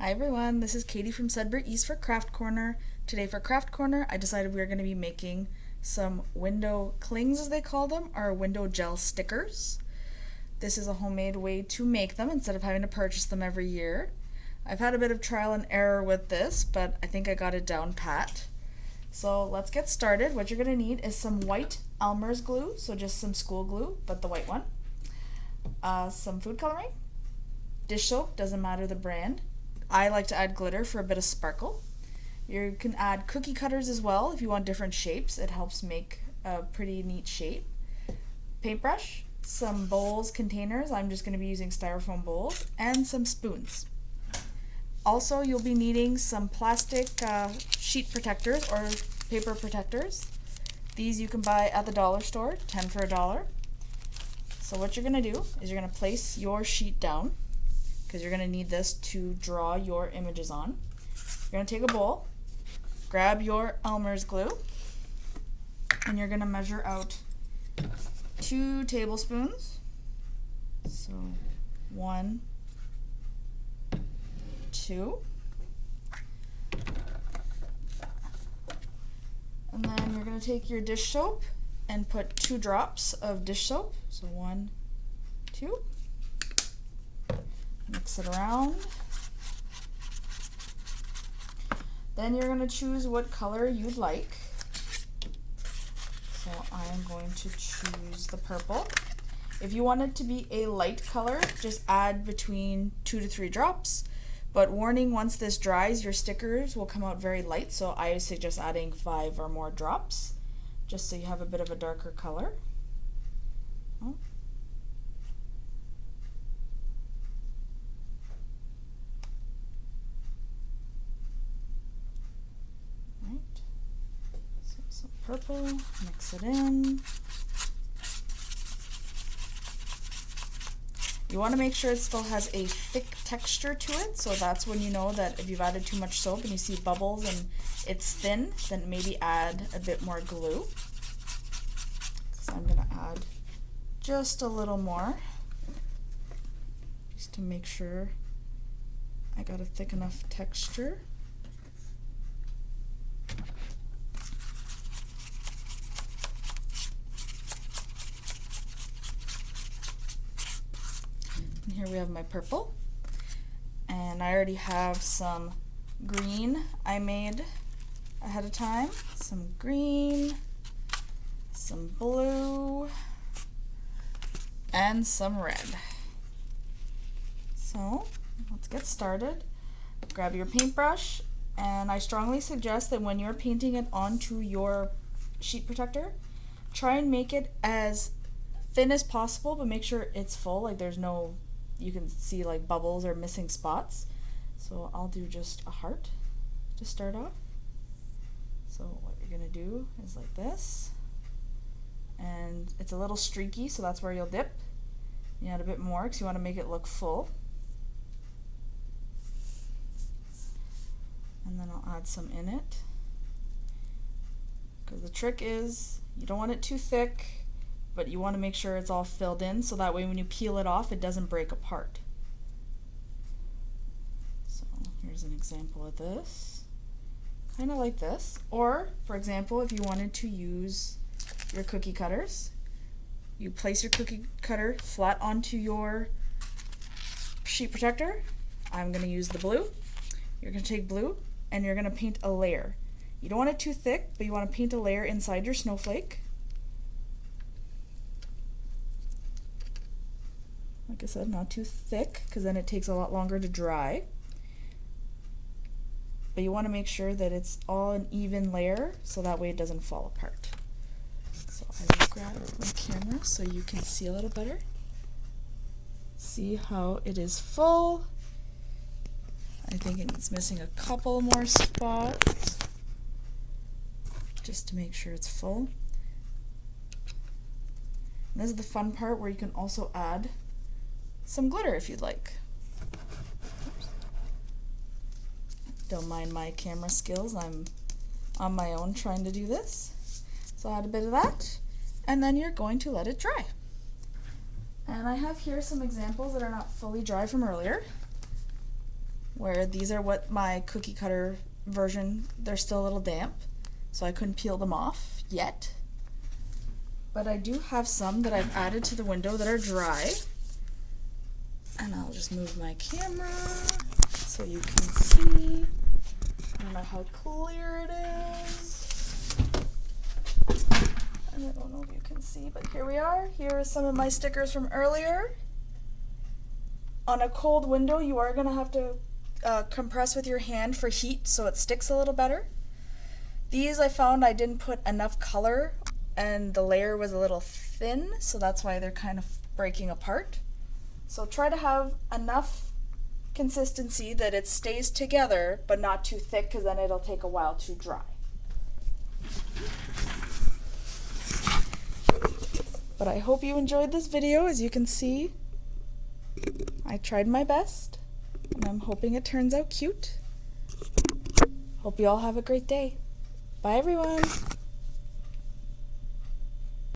Hi everyone, this is Katie from Sudbury East for Craft Corner. Today for Craft Corner, I decided we were going to be making some window clings, as they call them, or window gel stickers. This is a homemade way to make them instead of having to purchase them every year. I've had a bit of trial and error with this, but I think I got it down pat. So let's get started. What you're going to need is some white Elmer's glue, so just some school glue, but the white one. Some food coloring, dish soap, doesn't matter the brand. I like to add glitter for a bit of sparkle. You can add cookie cutters as well if you want different shapes. It helps make a pretty neat shape. Paintbrush, some bowls, containers. I'm just going to be using styrofoam bowls, and some spoons. Also, you'll be needing some plastic sheet protectors or paper protectors. These you can buy at the dollar store, 10 for $1. So what you're going to do is you're going to place your sheet down, because you're going to need this to draw your images on. You're going to take a bowl, grab your Elmer's glue, and you're going to measure out 2 tablespoons. So 1, 2. And then you're going to take your dish soap and put 2 drops of dish soap. So 1, 2. Mix it around. Then you're going to choose what color you'd like. So I'm going to choose the purple. If you want it to be a light color, just add between 2 to 3 drops. But warning, once this dries, your stickers will come out very light, so I suggest adding 5 or more drops, just so you have a bit of a darker color. Oh. Some purple, mix it in. You want to make sure it still has a thick texture to it, so that's when you know that if you've added too much soap and you see bubbles and it's thin, then maybe add a bit more glue. So I'm going to add just a little more, just to make sure I got a thick enough texture. Here we have my purple, and I already have some green I made ahead of time. Some green, some blue, and some red. So let's get started. Grab your paintbrush, and I strongly suggest that when you're painting it onto your sheet protector, try and make it as thin as possible, but make sure it's full, like there's no, you can see like bubbles or missing spots. So I'll do just a heart to start off. So what you're going to do is like this, and it's a little streaky, so that's where you'll dip. You add a bit more because you want to make it look full. And then I'll add some in it, because the trick is you don't want it too thick, but you want to make sure it's all filled in, so that way when you peel it off it doesn't break apart. So here's an example of this, kind of like this. Or for example, if you wanted to use your cookie cutters, you place your cookie cutter flat onto your sheet protector. I'm going to use the blue. You're going to take blue and you're going to paint a layer. You don't want it too thick, but you want to paint a layer inside your snowflake. Like I said, not too thick, because then it takes a lot longer to dry. But you want to make sure that it's all an even layer, so that way it doesn't fall apart. So I will grab my camera so you can see a little better. See how it is full. I think it's missing a couple more spots, just to make sure it's full. And this is the fun part where you can also add some glitter if you'd like. Oops. Don't mind my camera skills, I'm on my own trying to do this. So add a bit of that, and then you're going to let it dry. And I have here some examples that are not fully dry from earlier. where these are what my cookie cutter version, they're still a little damp, so I couldn't peel them off yet. But I do have some that I've added to the window that are dry. And I'll just move my camera so you can see. I don't know how clear it is. And I don't know if you can see, but here we are. Here are some of my stickers from earlier. On a cold window, you are going to have to compress with your hand for heat so it sticks a little better. These I found I didn't put enough color and the layer was a little thin, so that's why they're kind of breaking apart. So try to have enough consistency that it stays together but not too thick, because then it'll take a while to dry. But I hope you enjoyed this video. As you can see, I tried my best and I'm hoping it turns out cute. Hope you all have a great day. Bye everyone!